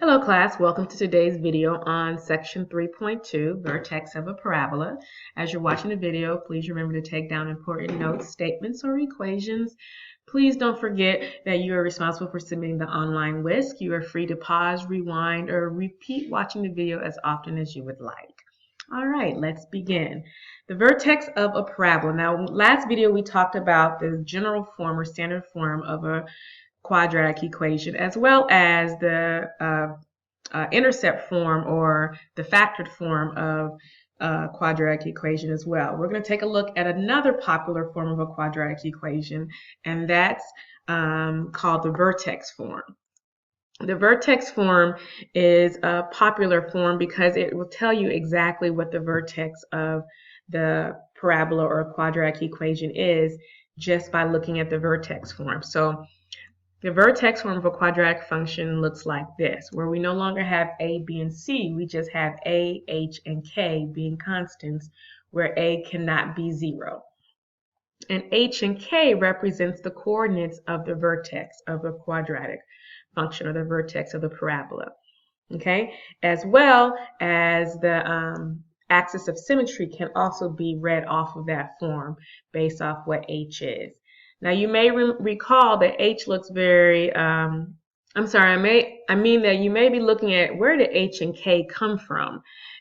Hello class, welcome to today's video on section 3.2, Vertex of a Parabola. As you're watching the video, please remember to take down important notes, statements, or equations. Please don't forget that you are responsible for submitting the online WISC. You are free to pause, rewind, or repeat watching the video as often as you would like. All right, let's begin. The vertex of a parabola. Now, last video we talked about the general form or standard form of a quadratic equation, as well as the intercept form or the factored form of quadratic equation as well. We're going to take a look at another popular form of a quadratic equation, and that's called the vertex form. The vertex form is a popular form because it will tell you exactly what the vertex of the parabola or quadratic equation is just by looking at the vertex form. So the vertex form of a quadratic function looks like this, where we no longer have a, b, and c. We just have a, h, and k being constants, where a cannot be 0. And h and k represents the coordinates of the vertex of a quadratic function, or the vertex of the parabola. Okay, as well as the axis of symmetry can also be read off of that form based off what h is. Now you may recall that h looks very, I mean that you may be looking at where did h and k come from?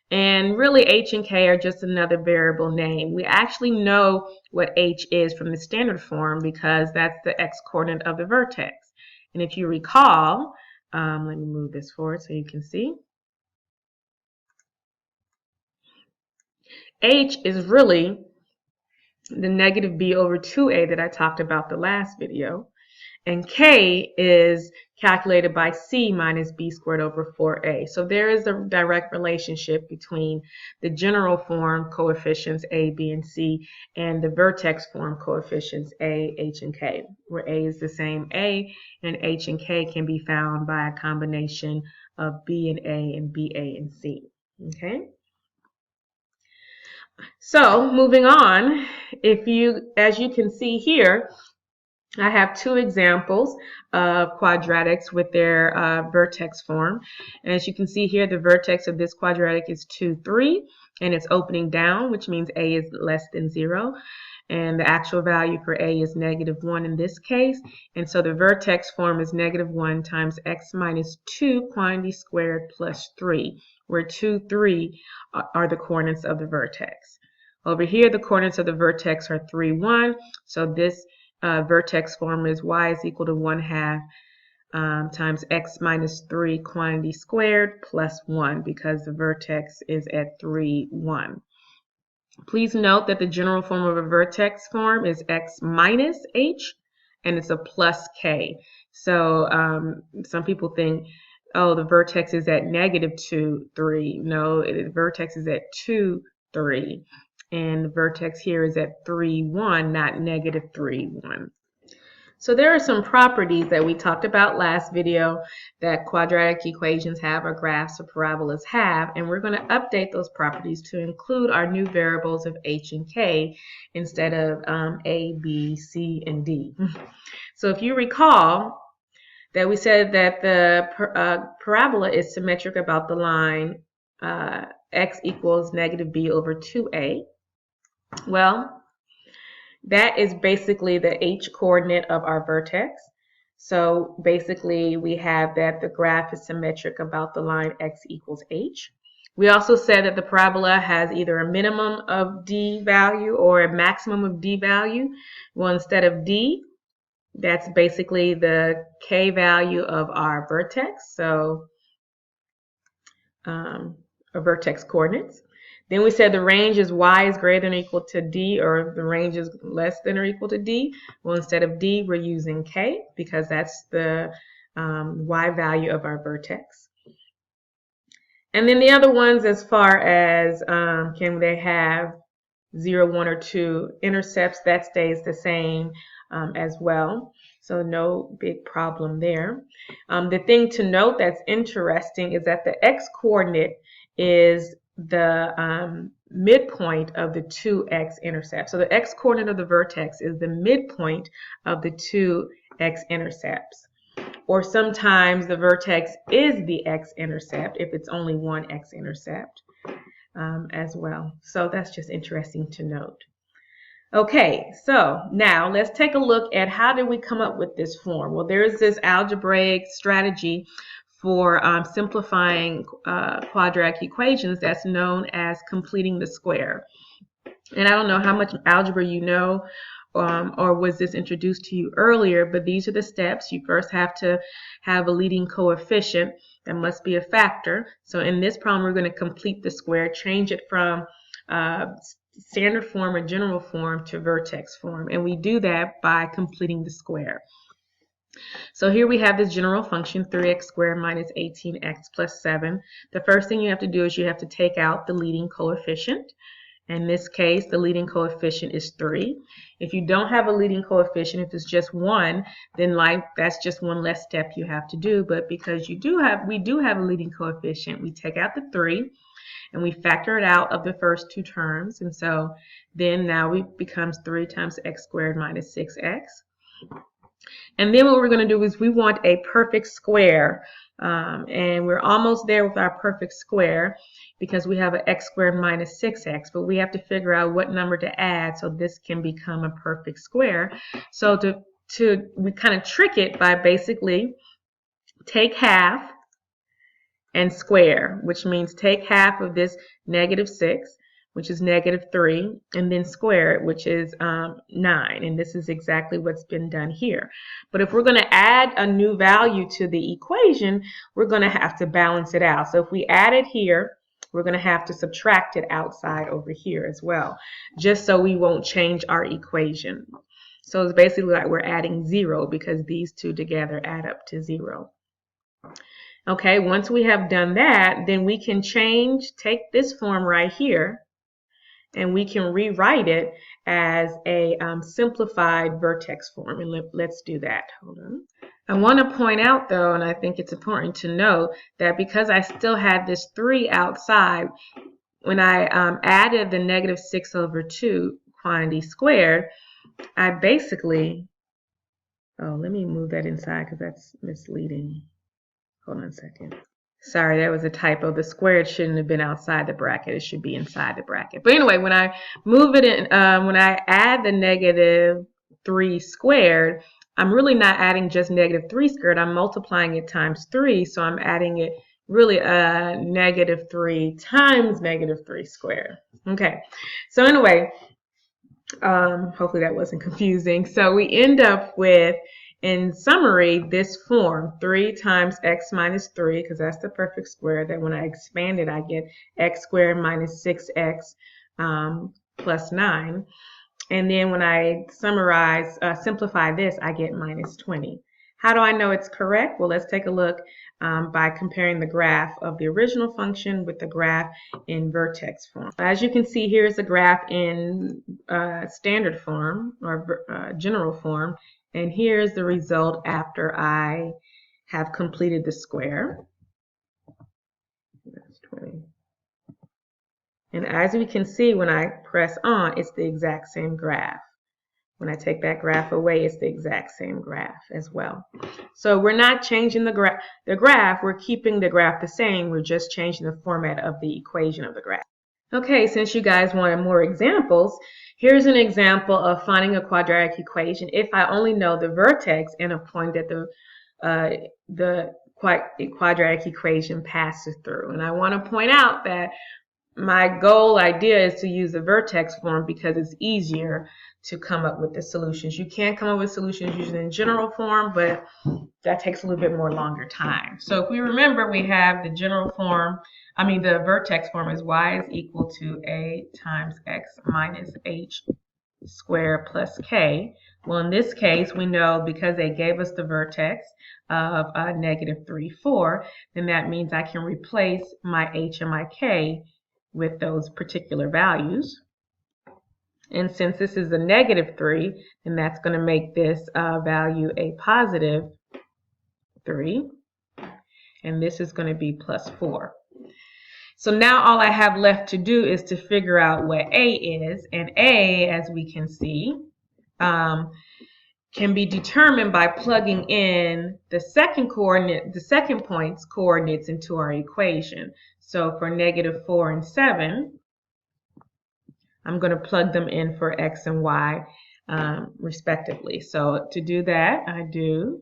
And really h and k are just another variable name. We actually know what h is from the standard form because that's the x-coordinate of the vertex. And if you recall, let me move this forward so you can see. H is really the negative b over 2a that I talked about the last video. And k is calculated by c minus b squared over 4a. So there is a direct relationship between the general form coefficients a, b, and c and the vertex form coefficients a, h, and k, where a is the same a and h and k can be found by a combination of b and a and ba and c. Okay? So moving on, as you can see here, I have two examples of quadratics with their vertex form. And as you can see here, the vertex of this quadratic is 2, 3, and it's opening down, which means a is less than 0. And the actual value for a is -1 in this case. And so the vertex form is -1 times x minus 2 quantity squared plus 3, where 2, 3 are the coordinates of the vertex. Over here, the coordinates of the vertex are 3, 1. So this vertex form is y is equal to 1/2 times x minus 3 quantity squared plus 1 because the vertex is at 3, 1. Please note that the general form of a vertex form is x minus h, and it's a plus k. So some people think, oh, the vertex is at -2, 3. No, the vertex is at 2, 3. And the vertex here is at 3, 1, not -3, 1. So there are some properties that we talked about last video that quadratic equations have or graphs or parabolas have, and we're going to update those properties to include our new variables of h and k instead of a, b, c, and d. So if you recall that we said that the parabola is symmetric about the line x equals -b over 2a. Well, that is basically the h coordinate of our vertex. So basically we have that the graph is symmetric about the line x equals h. We also said that the parabola has either a minimum of d value or a maximum of d value. Well, instead of d, that's basically the k value of our vertex. So our vertex coordinates. Then we said the range is y is greater than or equal to d, or the range is less than or equal to d. Well, instead of d, we're using k because that's the y value of our vertex. And then the other ones, as far as can they have 0, 1, or 2 intercepts, that stays the same as well. So no big problem there. The thing to note that's interesting is that the x-coordinate is the midpoint of the two x-intercepts. So the x-coordinate of the vertex is the midpoint of the two x-intercepts. or sometimes the vertex is the x-intercept if it's only one x-intercept as well. So that's just interesting to note. Okay, so now let's take a look at how did we come up with this form. Well, there's this algebraic strategy for simplifying quadratic equations that's known as completing the square. And I don't know how much algebra you know, or was this introduced to you earlier, but these are the steps. You first have to have a leading coefficient that must be a factor. So in this problem, we're going to complete the square, change it from standard form or general form to vertex form. And we do that by completing the square. So here we have this general function, 3x squared minus 18x plus 7. The first thing you have to do is you have to take out the leading coefficient. In this case, the leading coefficient is 3. If you don't have a leading coefficient, if it's just 1, then that's just one less step you have to do. But because we do have a leading coefficient, we take out the 3 and we factor it out of the first two terms. And so then now it becomes 3 times x squared minus 6x. And then what we're going to do is we want a perfect square. And we're almost there with our perfect square because we have an x squared minus 6x, but we have to figure out what number to add so this can become a perfect square. So we kind of trick it by basically take half and square, which means take half of this negative 6, which is negative 3, and then square it, which is 9. And this is exactly what's been done here. But if we're going to add a new value to the equation, we're going to have to balance it out. So if we add it here, we're going to have to subtract it outside over here as well, just so we won't change our equation. So it's basically like we're adding 0 because these two together add up to 0. Okay, once we have done that, then we can take this form right here, and we can rewrite it as a simplified vertex form. And let's do that. Hold on. I want to point out, though, and I think it's important to know that because I still had this 3 outside, when I added the negative 6 over 2 quantity squared, I basically, let me move that inside because that's misleading. Hold on a second. Sorry, that was a typo. The squared shouldn't have been outside the bracket. It should be inside the bracket. But anyway, when I move it in, when I add the negative 3 squared, I'm really not adding just negative 3 squared. I'm multiplying it times 3. So I'm adding it really negative 3 times negative 3 squared. Okay. So anyway, hopefully that wasn't confusing. So we end up with, in summary, this form, 3 times x minus 3, because that's the perfect square. That when I expand it, I get x squared minus 6x plus 9. And then when I simplify this, I get minus 20. How do I know it's correct? Well, let's take a look by comparing the graph of the original function with the graph in vertex form. As you can see, here's the graph in standard form or general form. And here's the result after I have completed the square. That's 20. And as we can see, when I press on, it's the exact same graph. When I take that graph away, it's the exact same graph as well. So we're not changing the graph, we're keeping the graph the same, we're just changing the format of the equation of the graph. Okay, since you guys wanted more examples, here's an example of finding a quadratic equation if I only know the vertex and a point that the quadratic equation passes through. And I want to point out that my goal idea is to use the vertex form because it's easier to come up with the solutions. You can come up with solutions using general form, but that takes a little bit more longer time. So if we remember, we have the general form, the vertex form is y is equal to a times x minus h squared plus k. Well, in this case, we know because they gave us the vertex of negative 3, 4, then that means I can replace my h and my k with those particular values. And since this is a negative 3, then that's going to make this value a positive 3. And this is going to be plus 4. So now all I have left to do is to figure out what A is. And A, as we can see, can be determined by plugging in the second point's coordinates into our equation. So for -4 and 7, I'm going to plug them in for x and y respectively. So to do that, I do,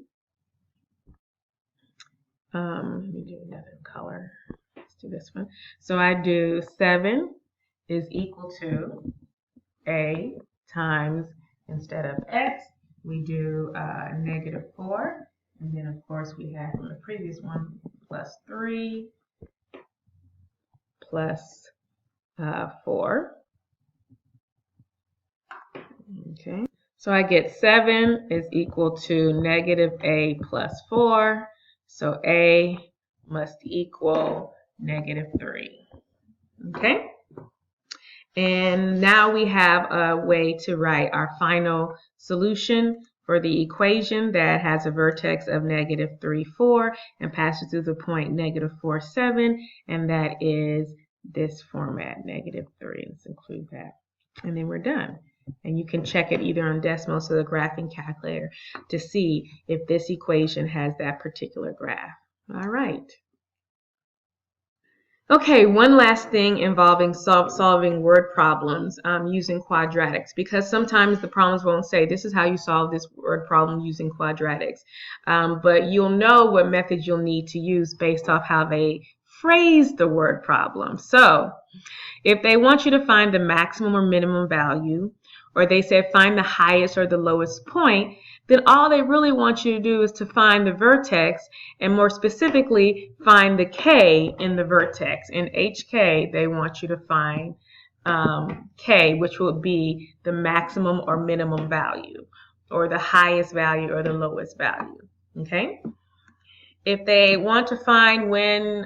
let me do another color. Let's do this one. So I do 7 is equal to a times, instead of x, we do -4. And then, of course, we have from the previous one plus 3 plus 4. Okay, so I get 7 is equal to -a plus 4. So a must equal -3. Okay, and now we have a way to write our final solution for the equation that has a vertex of -3, 4 and passes through the point -4, 7, and that is this format, -3. Let's include that. And then we're done. And you can check it either on Desmos or the graphing calculator to see if this equation has that particular graph. All right. Okay, one last thing involving solving word problems using quadratics, because sometimes the problems won't say this is how you solve this word problem using quadratics, but you'll know what method you'll need to use based off how they phrase the word problem. So if they want you to find the maximum or minimum value, or they say find the highest or the lowest point, then all they really want you to do is to find the vertex, and more specifically, find the k in the vertex. In HK, they want you to find k, which will be the maximum or minimum value, or the highest value or the lowest value. Okay? If they want to find when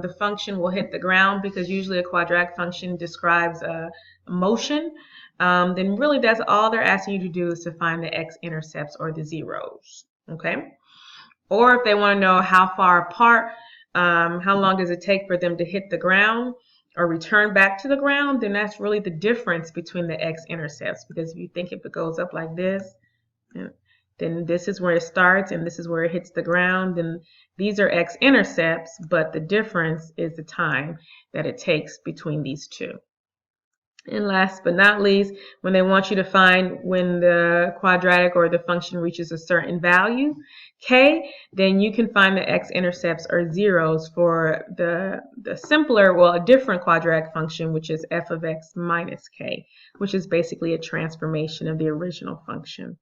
the function will hit the ground, because usually a quadratic function describes a motion, then really that's all they're asking you to do is to find the x-intercepts or the zeros. Okay? Or if they want to know how far apart, how long does it take for them to hit the ground or return back to the ground, then that's really the difference between the x-intercepts. Because if you think if it goes up like this, then this is where it starts and this is where it hits the ground, then these are x-intercepts, but the difference is the time that it takes between these two. And last but not least, when they want you to find when the quadratic or the function reaches a certain value, k, then you can find the x-intercepts or zeros for the simpler, well, a different quadratic function, which is f of x minus k, which is basically a transformation of the original function.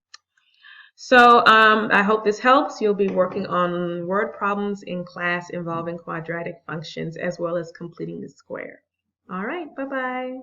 So I hope this helps. You'll be working on word problems in class involving quadratic functions as well as completing the square. All right, bye-bye.